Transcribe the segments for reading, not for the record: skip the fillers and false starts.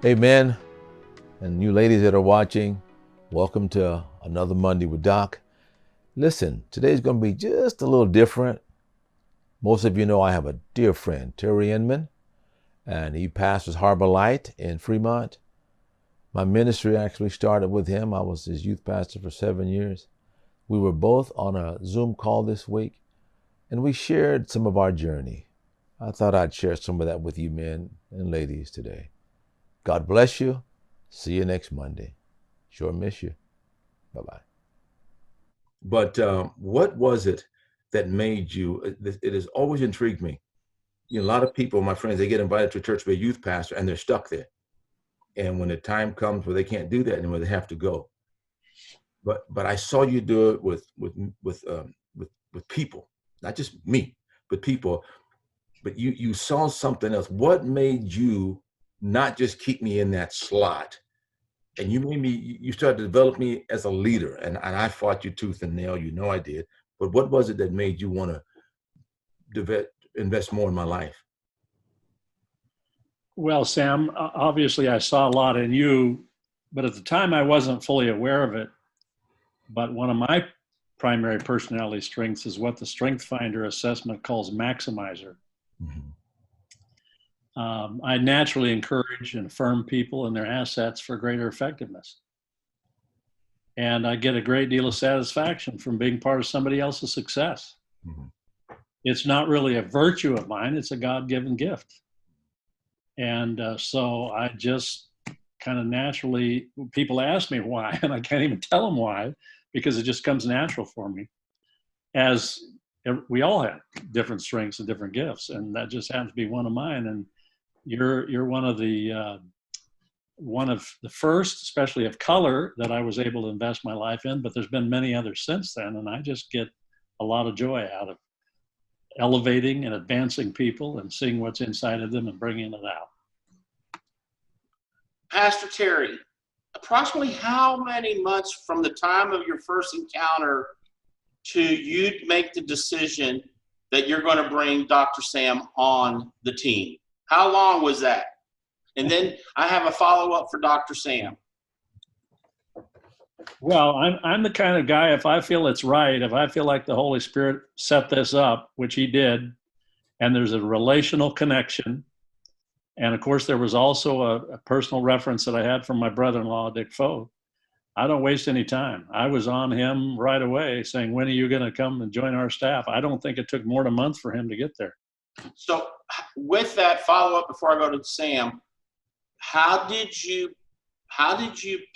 Amen. And you ladies that are watching, welcome to another Monday with Doc. Listen, today's going to be just a little different. Most of you know I have a dear friend, Terry Inman, and he pastors Harbor Light in Fremont. My ministry actually started with him. I was his youth pastor for 7 years. We were both on a Zoom call this week, and we shared some of our journey. I thought I'd share some of that with you men and ladies today. God bless you. See you next Monday. Sure miss you. Bye-bye. But what was it that made you, it has always intrigued me. A lot of people, my friends, they get invited to a church to be a youth pastor and they're stuck there. And when the time comes where they can't do that anymore, they have to go. But I saw you do it with people, not just me, but people. But you saw something else. What made you not just keep me in that slot? And you started to develop me as a leader, and I fought you tooth and nail. You know I did. But what was it that made you want to invest more in my life? Well, Sam, obviously I saw a lot in you, but at the time I wasn't fully aware of it. But one of my primary personality strengths is what the Strength Finder assessment calls maximizer. Mhm. I naturally encourage and affirm people and their assets for greater effectiveness. And I get a great deal of satisfaction from being part of somebody else's success. Mhm. It's not really a virtue of mine, it's a God given gift. And so I just kind of naturally, people ask me why, and I can't even tell them why, because it just comes natural for me. As we all have different strengths and different gifts, and that just happens to be one of mine. And you're one of the first, especially of color, that I was able to invest my life in. But there's been many others since then, and I just get a lot of joy out of elevating and advancing people and seeing what's inside of them and bringing it out. Pastor Terry, approximately how many months from the time of your first encounter to you make the decision that you're going to bring Dr. Sam on the team? How long was that? And then I have a follow-up for Dr. Sam. Well, I'm the kind of guy, if I feel it's right, if I feel like the Holy Spirit set this up, which he did, and there's a relational connection, and of course there was also a personal reference that I had from my brother-in-law, Dick Foe, I don't waste any time. I was on him right away saying, when are you going to come and join our staff? I don't think it took more than a month for him to get there. So with that follow-up, before I go to Sam, how did you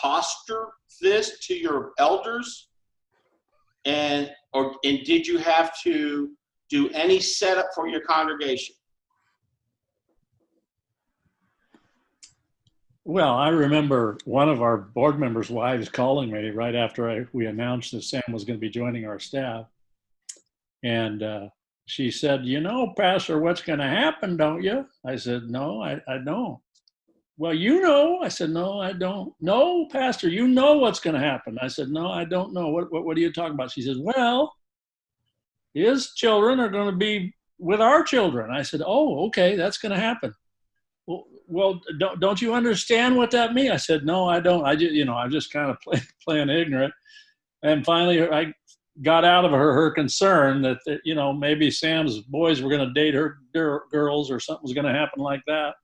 posture this to your elders, and did you have to do any setup for your congregation? Well, I remember one of our board members' wives calling me right after we announced that Sam was going to be joining our staff. And she said, you know, Pastor, what's going to happen, don't you? I said, no, I don't. Well, you know. I said, no, I don't. No, Pastor, you know what's going to happen. I said, no, I don't know. What are you talking about? She says, well, his children are going to be with our children. I said, oh, okay, that's going to happen. Well, don't you understand what that means? I said, no, I don't. I'm just kind of playing ignorant. And finally, I got out of her concern that maybe Sam's boys were going to date her girls or something was going to happen like that.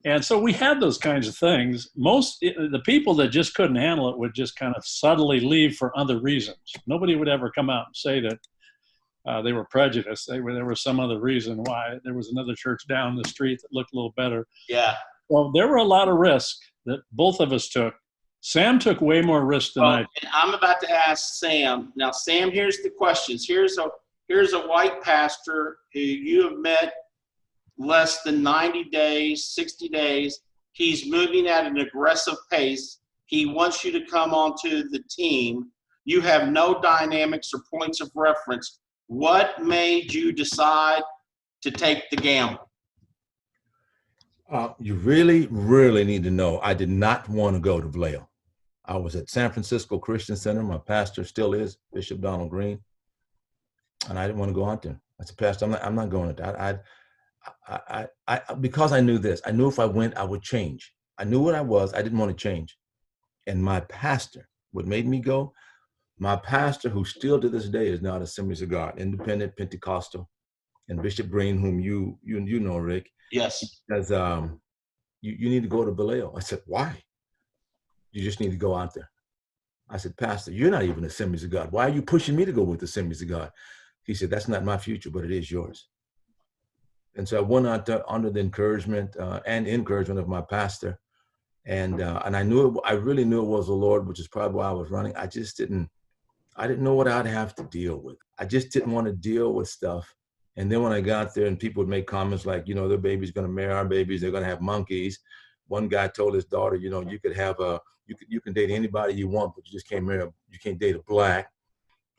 And so we had those kinds of things. The people that just couldn't handle it would just kind of subtly leave for other reasons. Nobody would ever come out and say that they were prejudiced. There was some other reason why. There was another church down the street that looked a little better. Yeah. Well, there were a lot of risks that both of us took. Sam took way more risk than I did. And I'm about to ask Sam. Now, Sam, here's the questions. Here's a white pastor who you have met less than 90 days, 60 days. He's moving at an aggressive pace. He wants you to come onto the team. You have no dynamics or points of reference. What made you decide to take the gamble? You really, really need to know I did not want to go to Vallejo. I was at San Francisco Christian Center. My pastor still is Bishop Donald Green. And I didn't want to go out there. I said, Pastor, I'm not going to that. Because I knew this. I knew if I went, I would change. I knew what I was. I didn't want to change. And my pastor, what made me go, my pastor, who still to this day is now at Assemblies of God, independent Pentecostal, and Bishop Green, whom you know, Rick, Yes. says, you need to go to Belial. I said, why? You just need to go out there. I said, Pastor, you're not even Assemblies of God. Why are you pushing me to go with Assemblies of God? He said, that's not my future, but it is yours. And so I went out there under the encouragement and encouragement of my pastor. And I knew I really knew it was the Lord, which is probably why I was running. I didn't know what I'd have to deal with. I just didn't want to deal with stuff. And then when I got there and people would make comments like, their baby's going to marry our babies, they're going to have monkeys. One guy told his daughter, you could have you can date anybody you want, but you just can't marry, you can't date a black.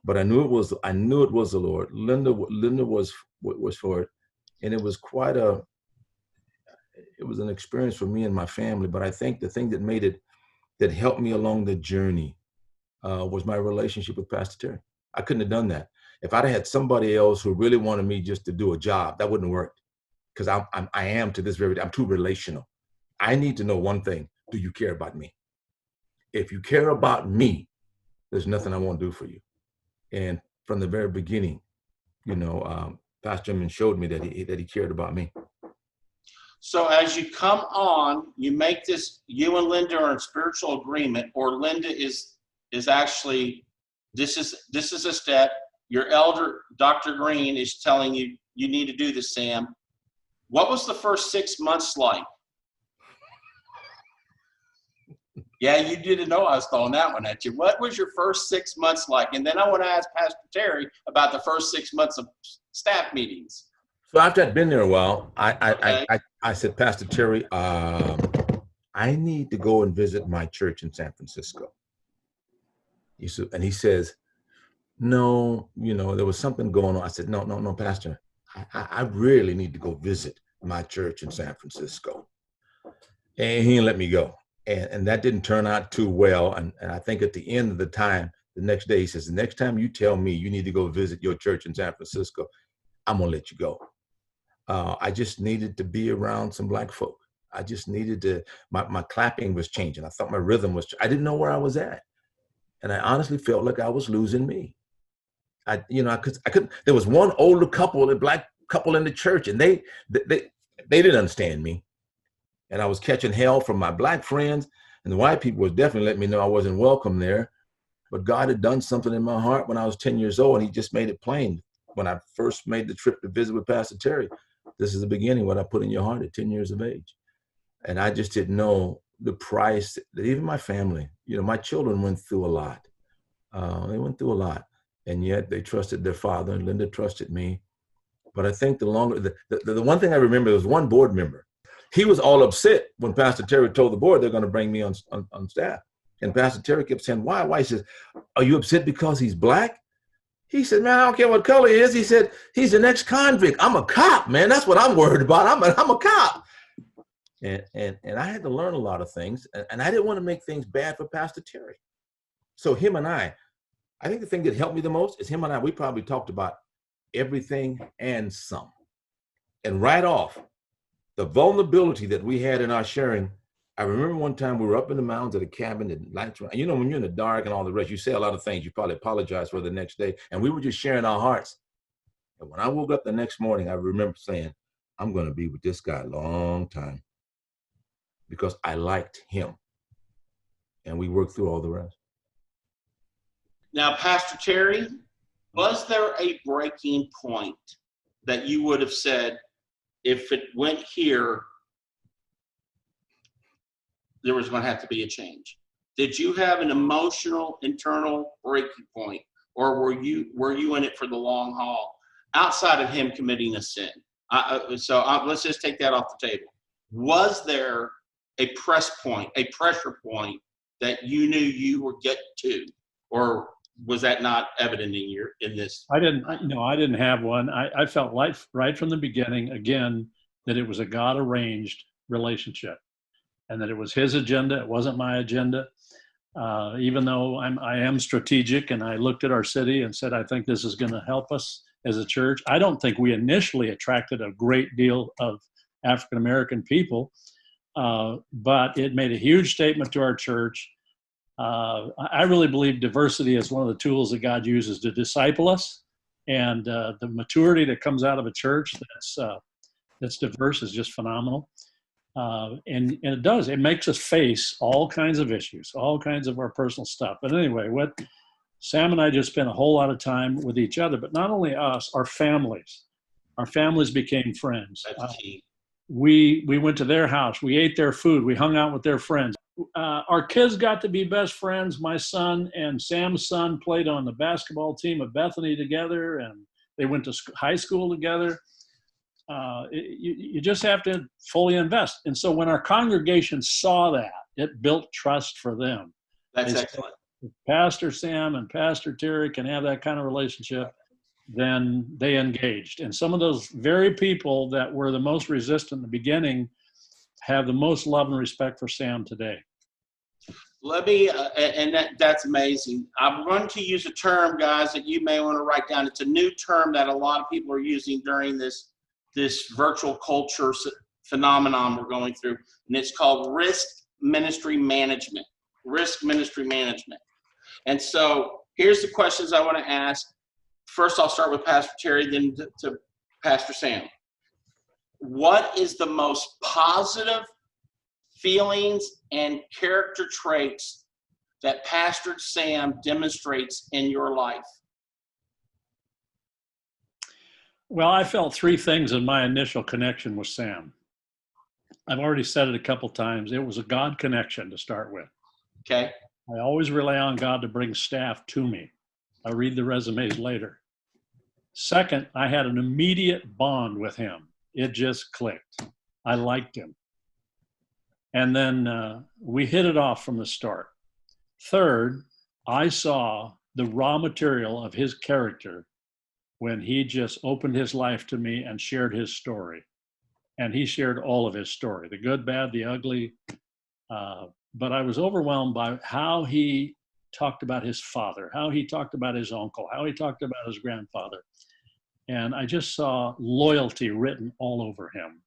But I knew it was the Lord. Linda was for it. And it was it was an experience for me and my family. But I think the thing that helped me along the journey was my relationship with Pastor Terry. I couldn't have done that. If I'd had somebody else who really wanted me just to do a job, that wouldn't work. Because I am to this very day, I'm too relational. I need to know one thing. Do you care about me? If you care about me, there's nothing I won't do for you. And from the very beginning, Pastor Inman showed me that he cared about me. So as you come on, you make this, you and Linda are in spiritual agreement, or Linda is actually, this is a step. Your elder, Dr. Green, is telling you, you need to do this, Sam. What was the first 6 months like? Yeah, you didn't know I was throwing that one at you. What was your first 6 months like? And then I want to ask Pastor Terry about the first 6 months of staff meetings. So after I'd been there a while, Okay. I said, Pastor Terry, I need to go and visit my church in San Francisco. He says, no, there was something going on. I said, no, Pastor, I really need to go visit my church in San Francisco. And he didn't let me go. And that didn't turn out too well. And I think at the end of the time, the next day, he says, the next time you tell me you need to go visit your church in San Francisco, I'm going to let you go. I just needed to be around some black folk. I just needed to, my clapping was changing. I thought my rhythm was, I didn't know where I was at. And I honestly felt like I was losing me. I couldn't, there was one older couple, a black couple in the church, and they didn't understand me. And I was catching hell from my black friends, and the white people was definitely letting me know I wasn't welcome there. But God had done something in my heart when I was 10 years old, and he just made it plain. When I first made the trip to visit with Pastor Terry, this is the beginning, what I put in your heart at 10 years of age. And I just didn't know the price that even my family, my children went through a lot. They went through a lot, and yet they trusted their father, and Linda trusted me. But I think the one thing I remember was one board member. He was all upset when Pastor Terry told the board they're going to bring me on staff. And Pastor Terry kept saying, why? He says, are you upset because he's black? He said, man, I don't care what color he is. He said, he's an ex-convict. I'm a cop, man. That's what I'm worried about. I'm a cop. And I had to learn a lot of things. And I didn't want to make things bad for Pastor Terry. So him and I think the thing that helped me the most is him and we probably talked about everything and some. And right off, the vulnerability that we had in our sharing, I remember one time we were up in the mountains at a cabin and lights were, when you're in the dark and all the rest, you say a lot of things you probably apologize for the next day. And we were just sharing our hearts. And when I woke up the next morning, I remember saying, I'm going to be with this guy a long time because I liked him. And we worked through all the rest. Now, Pastor Terry, was there a breaking point that you would have said, if it went here, there was going to have to be a change? Did you have an emotional internal breaking point, or were you in it for the long haul outside of him committing a sin? Let's just take that off the table. Was there a pressure point that you knew you would get to, or was that not evident in this? I didn't have one. I felt right from the beginning, again, that it was a God-arranged relationship and that it was his agenda. It wasn't my agenda. Even though I am strategic, and I looked at our city and said, I think this is going to help us as a church. I don't think we initially attracted a great deal of African-American people. but it made a huge statement to our church. I really believe diversity is one of the tools that God uses to disciple us, and the maturity that comes out of a church that's diverse is just phenomenal. And it makes us face all kinds of issues, all kinds of our personal stuff. But anyway, what Sam and I just spent a whole lot of time with each other, but not only us, our families. Our families became friends. That's key. We went to their house. We ate their food. We hung out with their friends. Our kids got to be best friends. My son and Sam's son played on the basketball team of Bethany together, and they went to high school together. You just have to fully invest. And so when our congregation saw that, it built trust for them. That's excellent. If Pastor Sam and Pastor Terry can have that kind of relationship, then they engaged. And some of those very people that were the most resistant in the beginning have the most love and respect for Sam today. Let me, that's amazing. I'm going to use a term, guys, that you may want to write down. It's a new term that a lot of people are using during this virtual culture phenomenon we're going through, and it's called risk ministry management. Risk ministry management. And so here's the questions I want to ask. First, I'll start with Pastor Terry, then to Pastor Sam. What is the most positive feelings and character traits that Pastor Sam demonstrates in your life? Well, I felt three things in my initial connection with Sam. I've already said it a couple times. It was a God connection to start with. Okay. I always rely on God to bring staff to me. I read the resumes later. Second, I had an immediate bond with him. It just clicked. I liked him. And then we hit it off from the start. Third, I saw the raw material of his character when he just opened his life to me and shared his story. And he shared all of his story, the good, bad, the ugly. But I was overwhelmed by how he talked about his father, how he talked about his uncle, how he talked about his grandfather. And I just saw loyalty written all over him.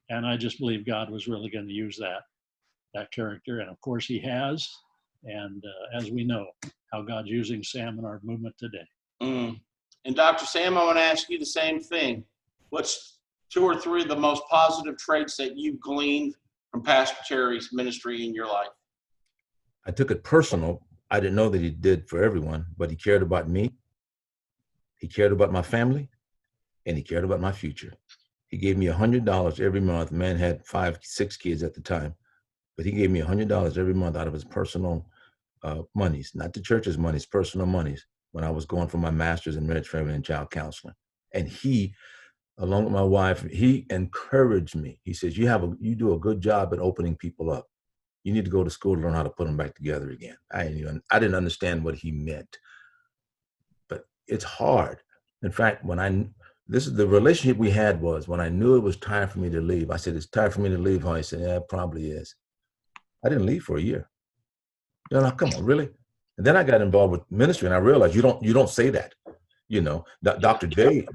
And I just believe God was really going to use that character. And of course he has. And as we know, how God's using Sam in our movement today. And Dr. Sam, I want to ask you the same thing. What's 2 or 3 of the most positive traits that you've gleaned from Pastor Terry's ministry in your life? I took it personal. I didn't know that he did for everyone, but he cared about me. He cared about my family, and he cared about my future. He gave me $100 every month. Man had 5, 6 kids at the time, but he gave me $100 every month out of his personal monies, not the church's monies, personal monies, when I was going for my master's in marriage, family, and child counseling. And he, along with my wife, he encouraged me. He says, you do a good job at opening people up. You need to go to school to learn how to put them back together again. I didn't understand what he meant, but it's hard. In fact, this is the relationship we had was when I knew it was time for me to leave. I said, it's time for me to leave, huh? He said, yeah, it probably is. I didn't leave for a year. You know, come on, really? And then I got involved with ministry, and I realized you don't say that. You know, Dr. J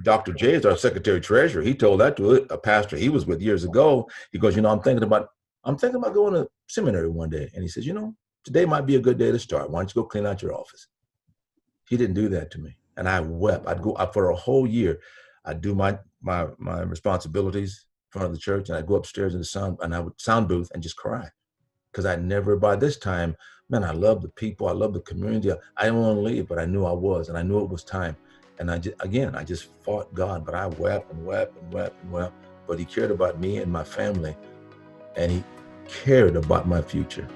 is our secretary treasurer. He told that to a pastor he was with years ago. He goes, I'm thinking about going to seminary one day. And he says, today might be a good day to start. Why don't you go clean out your office? He didn't do that to me. And I wept. I'd go for a whole year. I'd do my responsibilities in front of the church, and I'd go upstairs in the sound booth and just cry. Because by this time, man, I love the people. I love the community. I didn't want to leave, but I knew I was, and I knew it was time. And I just fought God, but I wept and wept and wept and wept. But he cared about me and my family, and he cared about my future.